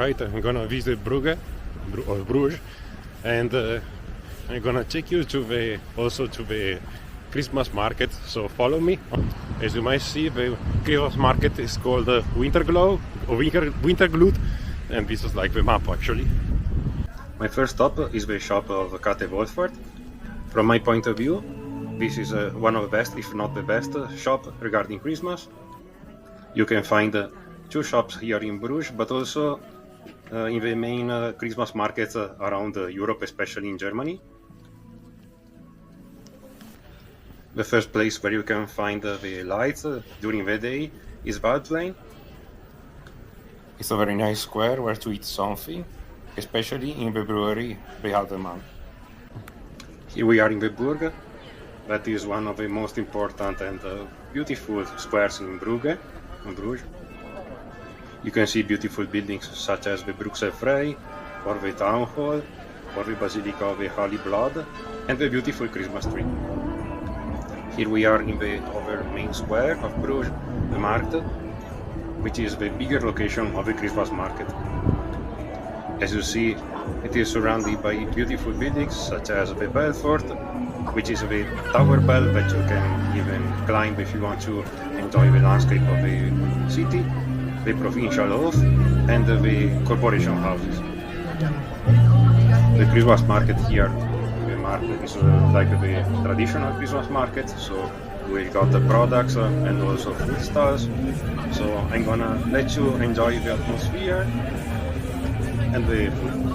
Alright, I'm gonna visit Brugge, or Bruges, and I'm gonna take you to the Christmas market, so follow me. As you might see, the Christmas market is called Winterglow, or Wintergloed, and this is like the map actually. My first stop is the shop of Kate Wolfert. From my point of view, this is one of the best, if not the best, shop regarding Christmas. You can find 2 shops here in Bruges, but also in the main Christmas markets around Europe, especially in Germany. The first place where you can find the lights during the day is Walplein. It's a very nice square where to eat something, especially in the brewery Groote Markt. Here we are in the Burg. That is one of the most important and beautiful squares in Brugge, in Bruges. You can see beautiful buildings such as the Bruxelles Frey, or the Town Hall, or the Basilica of the Holy Blood, and the beautiful Christmas tree. Here we are in the other main square of Bruges, the Markt, which is the bigger location of the Christmas market. As you see, it is surrounded by beautiful buildings such as the Belfort, which is the tower bell that you can even climb if you want to enjoy the landscape of the city, the provincial oath, and the corporation houses. The Christmas market here, the market is like the traditional Christmas market, so we got the products and also food stalls. So I'm gonna let you enjoy the atmosphere and the food.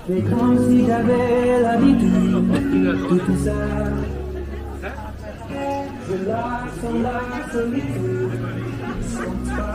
C'est comme si j'avais l'habitude de tout ça. Je lâche sur la solitude, sans toi.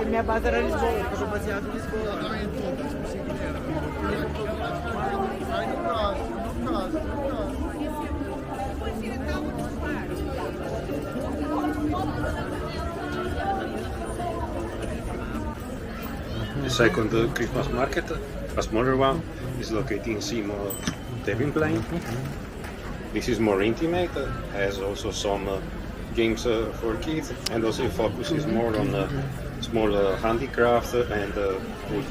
Minha base era Lisboa, eu sou baseado em Lisboa. The second Christmas market, a smaller one, is located in Stevinplein. This is more intimate, has also some games for kids, and also it focuses more on small handicrafts and food.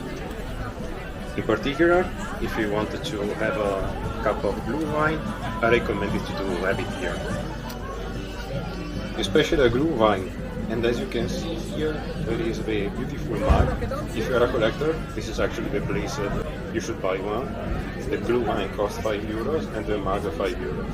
In particular, if you wanted to have a cup of blue wine, I recommend it to have it here. Especially a blue wine. And as you can see here, there is a beautiful mug. If you are a collector, this is actually the place you should buy one. The blue wine costs €5 and the mug €5.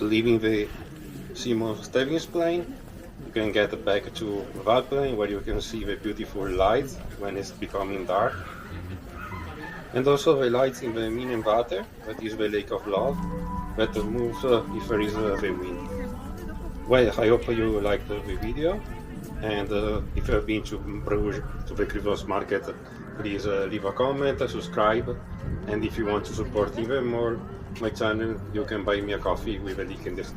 Leaving the Simon Stevinplein, you can get back to Walplein, where you can see the beautiful lights when it's becoming dark. And also the lights in the Minenwater, that is the Lake of Love, that moves if there is the wind. Well, I hope you liked the video, and if you have been to Bruges, to the Groote Markt, please leave a comment, subscribe, and if you want to support even more my channel, you can buy me a coffee with a link in the description.